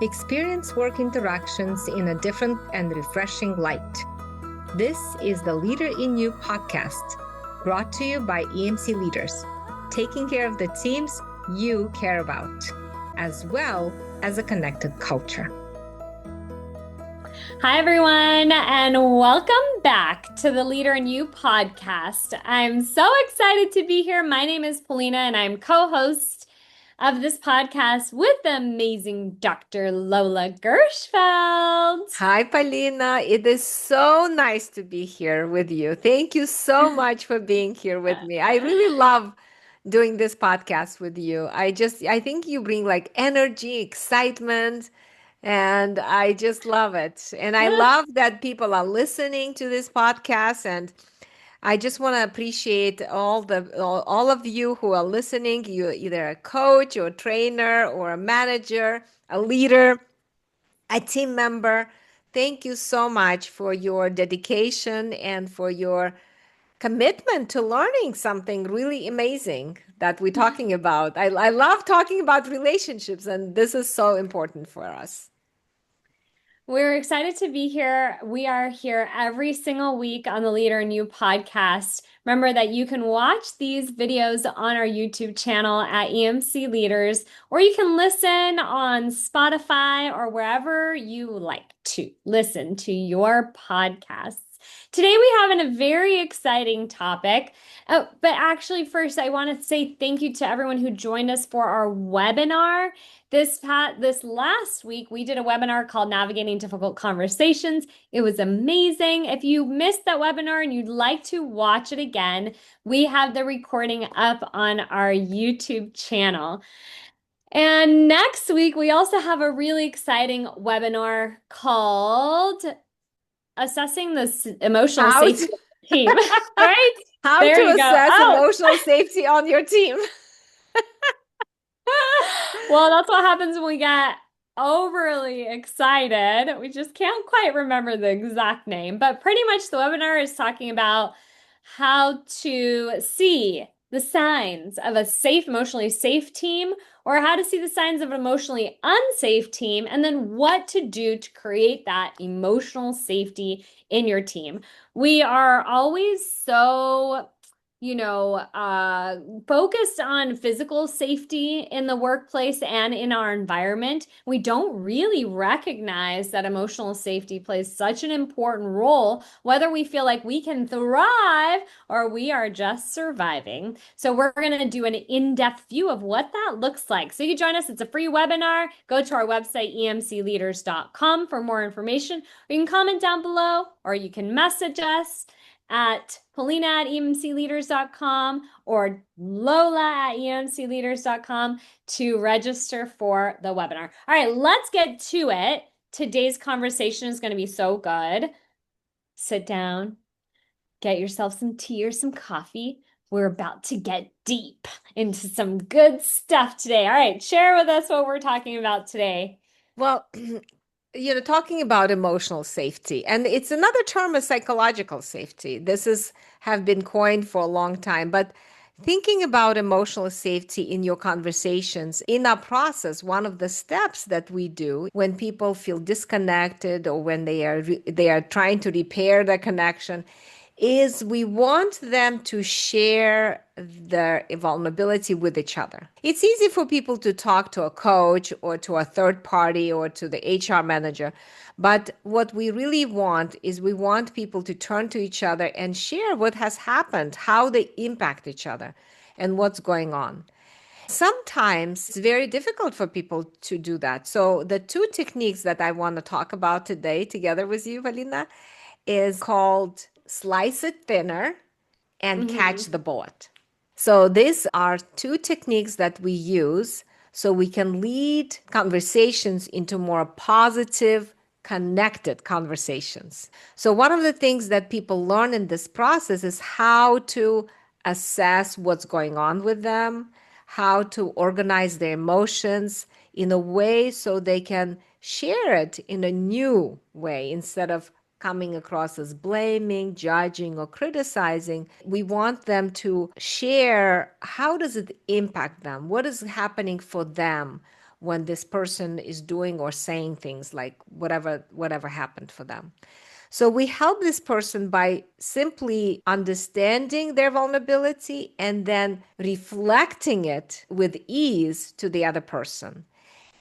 Experience work interactions in a different and refreshing light. This is the Leader in You podcast, brought to you by EMC Leaders, taking care of the teams you care about, as well as a connected culture. Hi, everyone, and welcome back to the Leader in You podcast. I'm so excited to be here. My name is Polina, and I'm co-host of this podcast with the amazing Dr. Lola Gershfeld. Hi, Polina. It is so nice to be here with you. Thank you so much for being here with me. I really love doing this podcast with you. I think you bring like energy, excitement, and I just love it. And I love that people are listening to this podcast. And I just want to appreciate all of you who are listening. You're either a coach or a trainer or a manager, a leader, a team member. Thank you so much for your dedication and for your commitment to learning something really amazing that we're talking about. I love talking about relationships, and this is so important for us. We're excited to be here. We are here every single week on the Leader in You podcast. Remember that you can watch these videos on our YouTube channel at EMC Leaders, or you can listen on Spotify or wherever you like to listen to your podcasts. Today we have a very exciting topic. But actually, first, I want to say thank you to everyone who joined us for our webinar. This last week, we did a webinar called Navigating Difficult Conversations. It was amazing. If you missed that webinar and you'd like to watch it again, we have the recording up on our YouTube channel. And next week, we also have a really exciting webinar called Assessing the Emotional Safety of the Team, right? How There to you go. assess Oh. emotional safety on your team. Well, that's what happens when we get overly excited. We just can't quite remember the exact name, but pretty much the webinar is talking about how to see the signs of a safe, emotionally safe team, or how to see the signs of an emotionally unsafe team, and then what to do to create that emotional safety in your team. We are always so focused on physical safety in the workplace and in our environment. We don't really recognize that emotional safety plays such an important role, whether we feel like we can thrive or we are just surviving. So we're going to do an in-depth view of what that looks like. So you join us. It's a free webinar. Go to our website, emcleaders.com, for more information, or you can comment down below, or you can message us at Polina@emcleaders.com or Lola@emcleaders.com to register for the webinar. All right, let's get to it. Today's conversation is going to be so good. Sit down, get yourself some tea or some coffee. We're about to get deep into some good stuff today. All right, share with us what we're talking about today. Well, talking about emotional safety, and it's another term of psychological safety. Have been coined for a long time, but thinking about emotional safety in your conversations, in our process, one of the steps that we do when people feel disconnected or when they are trying to repair the connection is we want them to share their vulnerability with each other. It's easy for people to talk to a coach or to a third party or to the HR manager. But what we really want is we want people to turn to each other and share what has happened, how they impact each other, and what's going on. Sometimes it's very difficult for people to do that. So the two techniques that I want to talk about today together with you, Valina, is called slice it thinner and catch the bullet. So these are two techniques that we use so we can lead conversations into more positive, connected conversations. So one of the things that people learn in this process is how to assess what's going on with them, how to organize their emotions in a way so they can share it in a new way instead of coming across as blaming, judging, or criticizing. We want them to share how does it impact them? What is happening for them? when this person is doing or saying things like whatever happened for them. So we help this person by simply understanding their vulnerability and then reflecting it with ease to the other person.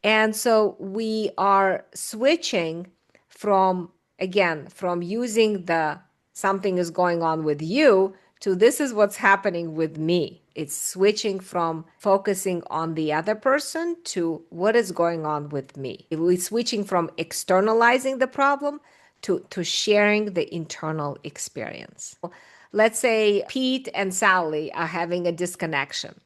And so we are switching from, again, from using the something is going on with you to this is what's happening with me. It's switching from focusing on the other person to what is going on with me. We're switching from externalizing the problem to sharing the internal experience. Let's say Pete and Sally are having a disconnection.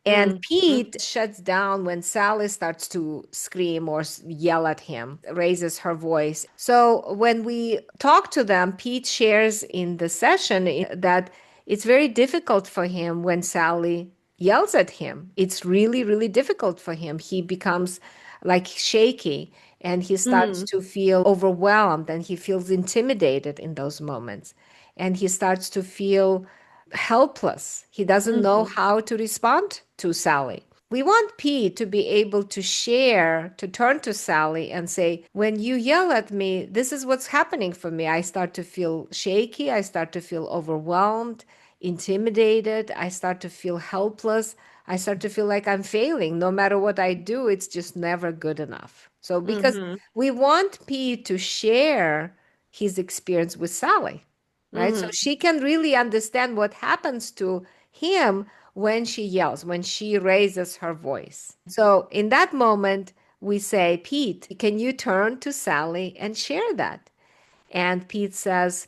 And Mhm. Pete shuts down when Sally starts to scream or yell at him, raises her voice. So when we talk to them, Pete shares in the session that it's very difficult for him when Sally yells at him. It's really, really difficult for him. He becomes like shaky and he starts Mm. to feel overwhelmed and he feels intimidated in those moments. And he starts to feel helpless. He doesn't know Mhm. how to respond to Sally. We want Pete to be able to share, to turn to Sally and say, when you yell at me, this is what's happening for me. I start to feel shaky. I start to feel overwhelmed, intimidated. I start to feel helpless. I start to feel like I'm failing. No matter what I do, it's just never good enough. So, because Mhm. we want Pete to share his experience with Sally, right? So Mhm. she can really understand what happens to him when she yells, when she raises her voice. So in that moment, we say, Pete, can you turn to Sally and share that? And Pete says,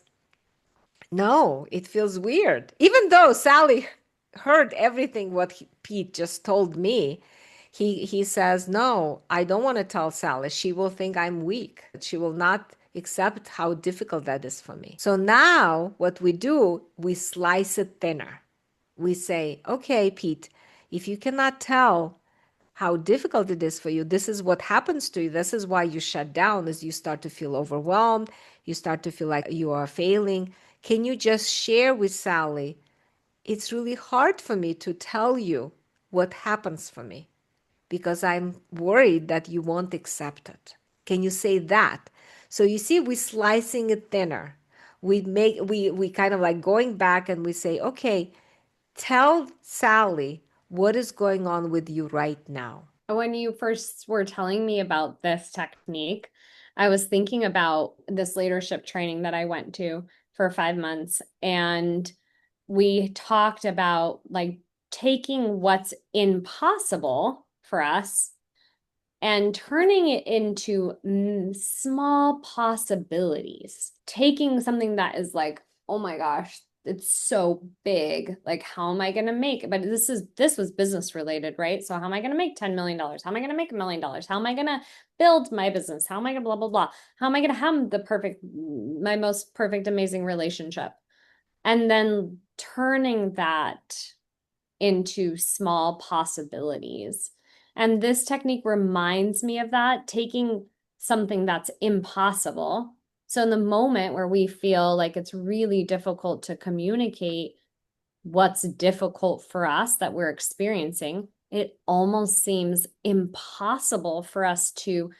no, it feels weird. Even though Sally heard everything what Pete just told me, he says, no, I don't want to tell Sally. She will think I'm weak. She will not accept how difficult that is for me. So now what we do, we slice it thinner. We say, okay, Pete, if you cannot tell how difficult it is for you, this is what happens to you. This is why you shut down, is you start to feel overwhelmed. You start to feel like you are failing. Can you just share with Sally? It's really hard for me to tell you what happens for me because I'm worried that you won't accept it. Can you say that? So you see, we're slicing it thinner. We kind of like going back and we say, okay, tell Sally what is going on with you right now. When you first were telling me about this technique, I was thinking about this leadership training that I went to for 5 months. And we talked about like taking what's impossible for us and turning it into small possibilities. Taking something that is like, oh my gosh, it's so big. Like, how am I going to make it? But this was business related, right? So how am I going to make $10 million? How am I going to make $1 million? How am I going to build my business? How am I going to blah blah blah? How am I going to have my most perfect, amazing relationship? And then turning that into small possibilities. And this technique reminds me of that, taking something that's impossible. So, in the moment where we feel like it's really difficult to communicate what's difficult for us that we're experiencing, it almost seems impossible for us to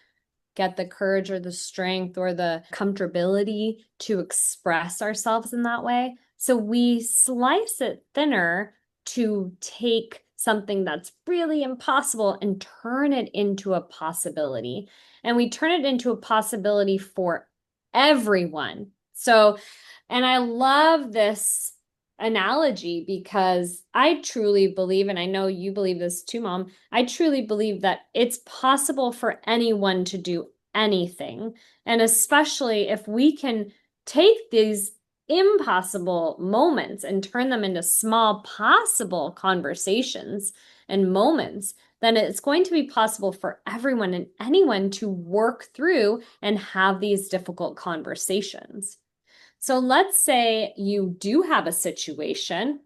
get the courage or the strength or the comfortability to express ourselves in that way. So we slice it thinner to take something that's really impossible and turn it into a possibility. And we turn it into a possibility for everyone. So, and I love this analogy because I truly believe, and I know you believe this too, Mom, I truly believe that it's possible for anyone to do anything. And especially if we can take these impossible moments and turn them into small possible conversations and moments, then it's going to be possible for everyone and anyone to work through and have these difficult conversations. So let's say you do have a situation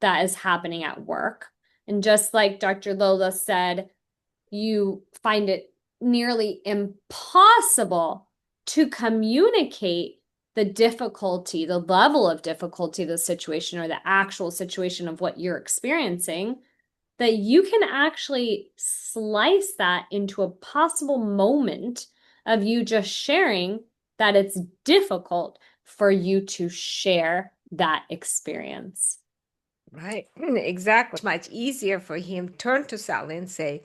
that is happening at work. And just like Dr. Lola said, you find it nearly impossible to communicate the difficulty, the level of difficulty of the situation, or the actual situation of what you're experiencing. that you can actually slice that into a possible moment of you just sharing that it's difficult for you to share that experience. Right. Exactly. Much easier for him turn to Sally and say,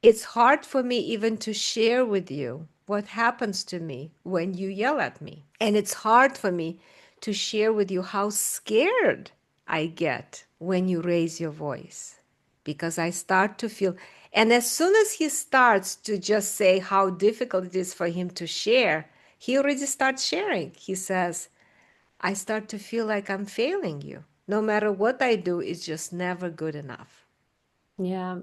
it's hard for me even to share with you what happens to me when you yell at me. And it's hard for me to share with you how scared I get when you raise your voice because I start to feel. And as soon as he starts to just say how difficult it is for him to share, he already starts sharing. He says, I start to feel like I'm failing you. No matter what I do, it's just never good enough. Yeah.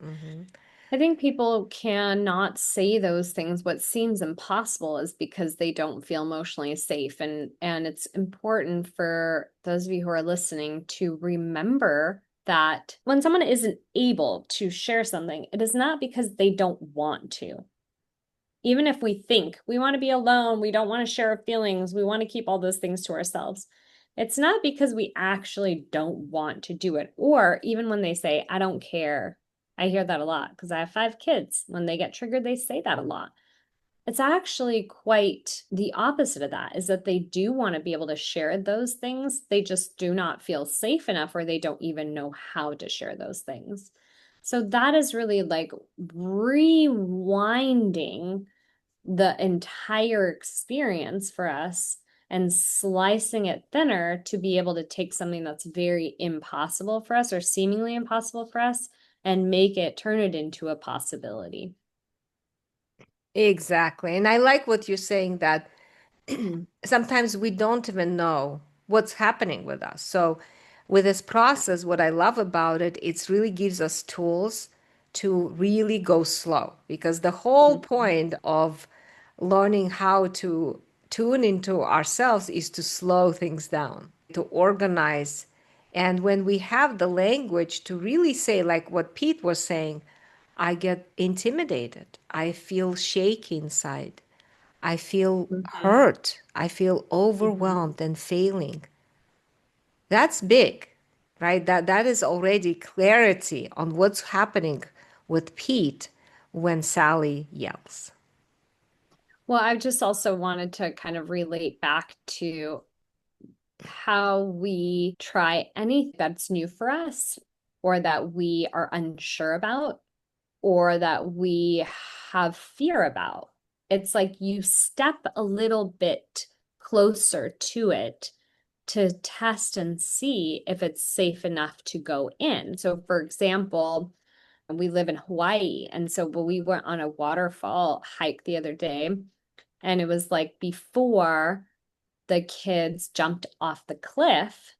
Hmm. I think people cannot say those things. What seems impossible is because they don't feel emotionally safe. And it's important for those of you who are listening to remember that when someone isn't able to share something, it is not because they don't want to. Even if we think we want to be alone, we don't want to share our feelings, we want to keep all those things to ourselves. It's not because we actually don't want to do it. Or even when they say, I don't care, I hear that a lot because I have 5 kids. When they get triggered, they say that a lot. It's actually quite the opposite of that, is that they do want to be able to share those things. They just do not feel safe enough or they don't even know how to share those things. So that is really like rewinding the entire experience for us and slicing it thinner to be able to take something that's very impossible for us or seemingly impossible for us and make it turn it into a possibility. Exactly. And I like what you're saying that sometimes we don't even know what's happening with us. So, with this process, what I love about it, it really gives us tools to really go slow because the whole point of learning how to tune into ourselves is to slow things down, to organize. And when we have the language to really say, like what Pete was saying, I get intimidated, I feel shaky inside. I feel Mhm. hurt. I feel Mhm. overwhelmed and failing. That's big, right? That is already clarity on what's happening with Pete when Sally yells. Well, I just also wanted to kind of relate back to how we try anything that's new for us or that we are unsure about or that we have fear about. It's like you step a little bit closer to it to test and see if it's safe enough to go in. So, for example, we live in Hawaii. And so we went on a waterfall hike the other day, and it was like before the kids jumped off the cliff,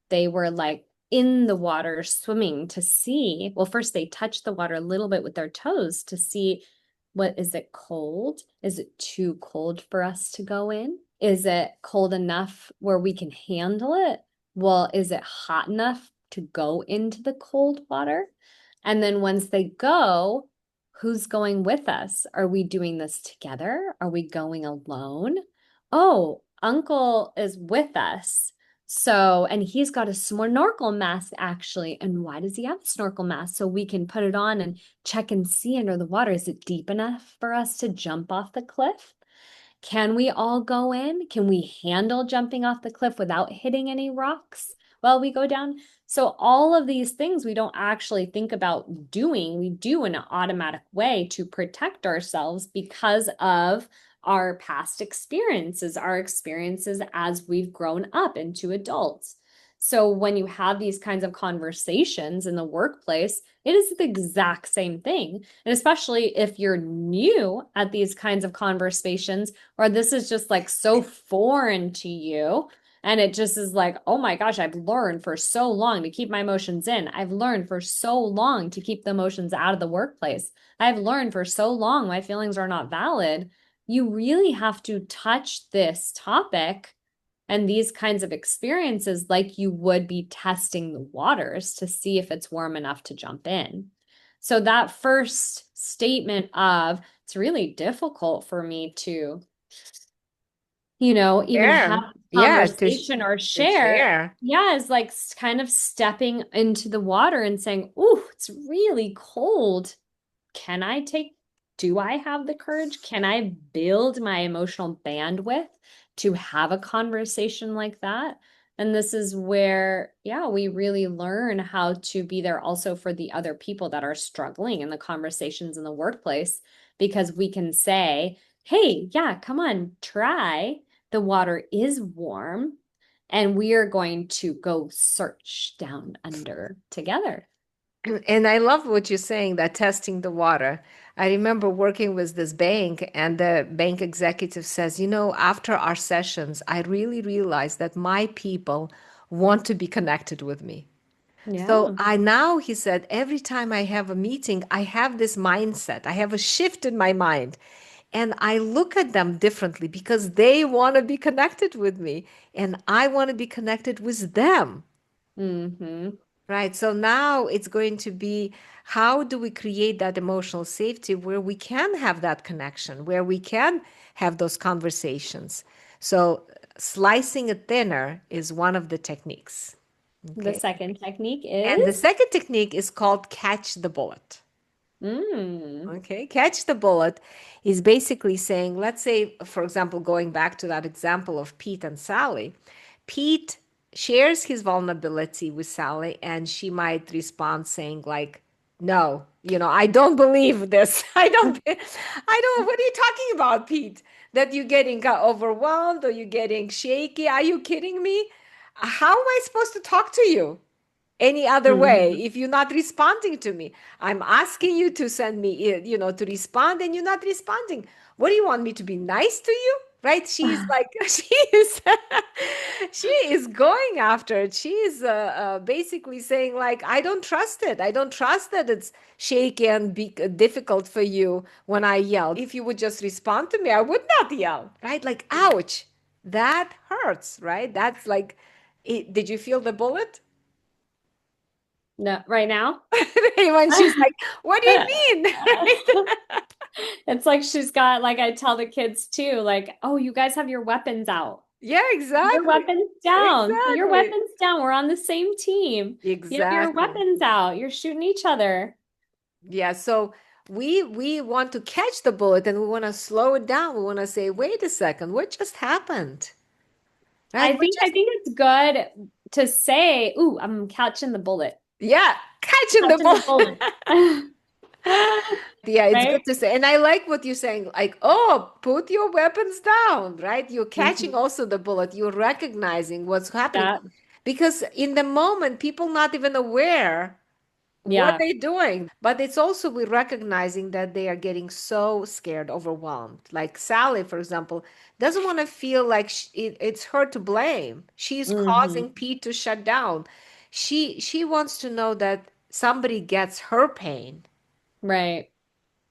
they were like in the water swimming to see. Well, first they touched the water a little bit with their toes to see what is it cold? Is it too cold for us to go in? Is it cold enough where we can handle it? Well, is it hot enough to go into the cold water? And then once they go, who's going with us? Are we doing this together? Are we going alone? Oh, Uncle is with us. So, and he's got a snorkel mask actually. And why does he have a snorkel mask? So we can put it on and check and see under the water. Is it deep enough for us to jump off the cliff? Can we all go in? Can we handle jumping off the cliff without hitting any rocks while we go down? So, all of these things we don't actually think about doing, we do in an automatic way to protect ourselves because of our past experiences, our experiences as we've grown up into adults. So, when you have these kinds of conversations in the workplace, it is the exact same thing. And especially if you're new at these kinds of conversations, or this is just like so foreign to you. And it just is like, oh my gosh, I've learned for so long to keep my emotions in. I've learned for so long to keep the emotions out of the workplace. I've learned for so long my feelings are not valid. You really have to touch this topic and these kinds of experiences like you would be testing the waters to see if it's warm enough to jump in. So that first statement of it's really difficult for me to even have Share. Yeah, conversation or to share. share. Yeah, is like kind of stepping into the water and saying, "Ooh, it's really cold. Can I take, do I have the courage? Can I build my emotional bandwidth to have a conversation like that?" And this is where, yeah, we really learn how to be there also for the other people that are struggling in the conversations in the workplace, because we can say, hey, yeah, come on, try. The water is warm, and we are going to go search down under together. And I love what you're saying, that testing the water. I remember working with this bank, and the bank executive says, after our sessions, I really realized that my people want to be connected with me. So Yeah. I now, he said, every time I have a meeting, I have this mindset. I have a shift in my mind. And I look at them differently because they want to be connected with me, and I want to be connected with them. Mm-hmm. Right. So now it's going to be, how do we create that emotional safety where we can have that connection, where we can have those conversations? So slicing it thinner is one of the techniques. The Okay. second technique And the is, second technique is called catch the bullet. mm, Okay, catch the bullet is basically saying, let's say, for example, going back to that example of Pete and Sally, Pete shares his vulnerability with Sally, and she might respond saying, like, no, I don't believe this. What are you talking about, Pete? That you're getting overwhelmed or you're getting shaky? Are you kidding me? How am I supposed to talk to you any other way mhm. if you're not responding to me? I'm asking you to send me, to respond, and you're not responding. What do you want me to be nice to you? Right? She's like, she is going after it. She is basically saying, like, I don't trust it. I don't trust that it's shaky and difficult for you when I yell. If you would just respond to me, I would not yell. Right? Like, ouch, that hurts. Right? That's like, did you feel the bullet? No, right now? When she's like, what do you mean? Right? It's like she's got, like I tell the kids too, like, oh, you guys have your weapons out. Yeah, Your exactly. weapons down. Put your Exactly. weapons down. We're on the same team. You have your Exactly. weapons out. You're shooting each other. Yeah, so we want to catch the bullet, and we want to slow it down. We want to say, wait a second, what just happened? Right? I What think I just think it's good to say, "Ooh, I'm catching the bullet. Yeah, catching the Catching the bullet. bullet." Yeah, it's good Right? to say. And I like what you're saying, like, oh, put your weapons down, right? You're catching Mhm. also the bullet. You're recognizing what's happening. Yeah. Because in the moment, people not even aware what Yeah. they're doing. But it's also we recognizing that they are getting so scared, overwhelmed. Like Sally, for example, doesn't want to feel like it's her to blame. She's Hmm. causing Pete to shut down. She wants to know that somebody gets her pain, Right.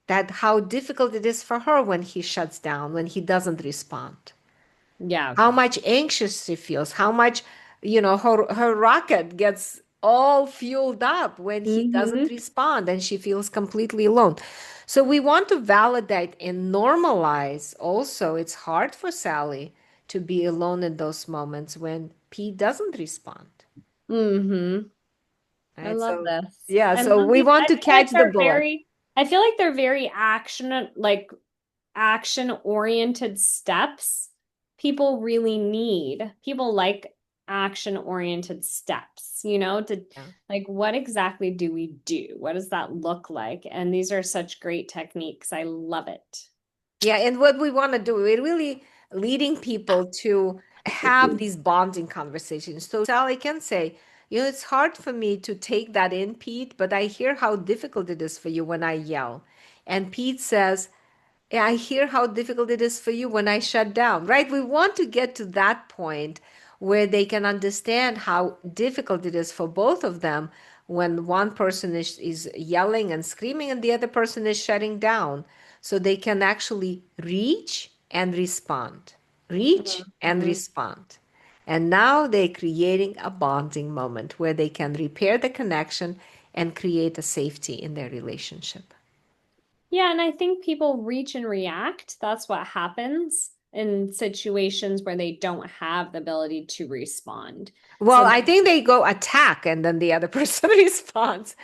that how difficult it is for her when he shuts down, when he doesn't respond, Yeah. how much anxious she feels, how much, her rocket gets all fueled up when he doesn't Hmm. respond and she feels completely alone. So we want to validate and normalize also. It's hard for Sally to be alone in those moments when Pete doesn't respond. Hmm. I Right? love So this. yeah, I so love we these. want to catch the bullet. I feel like they're very action oriented steps people really need. People like action oriented steps, to Yeah. like, what exactly do we do? What does that look like? And these are such great techniques. I love it. Yeah, and what we want to do, we're really leading people to have these bonding conversations. So Sally can say, it's hard for me to take that in, Pete, but I hear how difficult it is for you when I yell. And Pete says, yeah, I hear how difficult it is for you when I shut down, right? We want to get to that point where they can understand how difficult it is for both of them when one person is yelling and screaming and the other person is shutting down. So they can actually reach and respond, reach and Mhm. respond. And now they're creating a bonding moment where they can repair the connection and create a safety in their relationship. Yeah, and I think people reach and react. That's what happens. in situations where they don't have the ability to respond. Well, So I think they go attack and then the other person responds.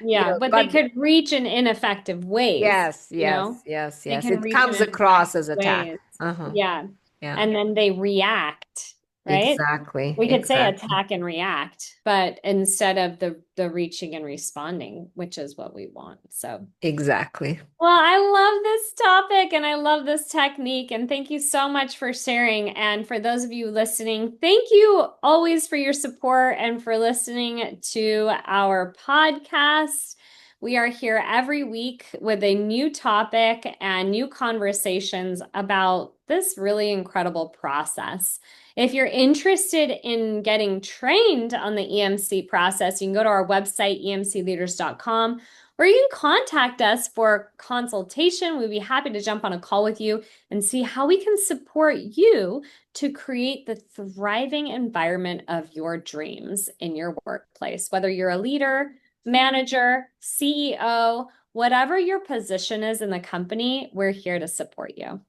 yeah, but they But could reach in ineffective ways, yes, you yes, know? yes, They yes. can It reach in comes across ineffective as attack. ways. Uh-huh. Yeah. Yeah. And then they react, right? Exactly. We could say Exactly. attack and react, but instead of the reaching and responding, which is what we want. So Exactly. well, I love this topic and I love this technique. And thank you so much for sharing. And for those of you listening, thank you always for your support and for listening to our podcast. We are here every week with a new topic and new conversations about this really incredible process. If you're interested in getting trained on the EMC process, you can go to our website, emcleaders.com, or you can contact us for consultation. We'd be happy to jump on a call with you and see how we can support you to create the thriving environment of your dreams in your workplace. Whether you're a leader, manager, CEO, whatever your position is in the company, we're here to support you.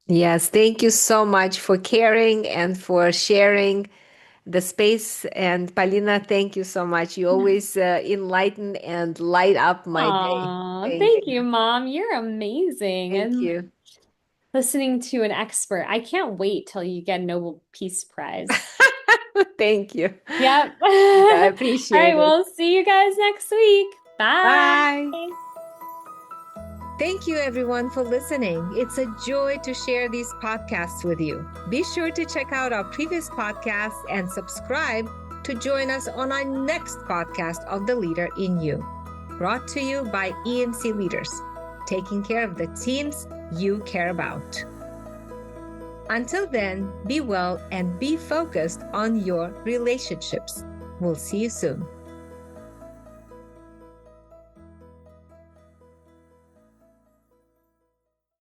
Yes. Thank you so much for caring and for sharing the space. And Paulina, thank you so much. You always enlighten and light up my day. Aw, Thank thank you. you, Mom. You're amazing. Thank And you. listening to an expert. I can't wait till you get a Nobel Peace Prize. Thank you. Yep. I All right, appreciate it. we'll see you guys next week. Bye. Bye. Thank you, everyone, for listening. It's a joy to share these podcasts with you. Be sure to check out our previous podcasts and subscribe to join us on our next podcast of The Leader in You, brought to you by EMC Leaders, taking care of the teams you care about. Until then, be well and be focused on your relationships. We'll see you soon.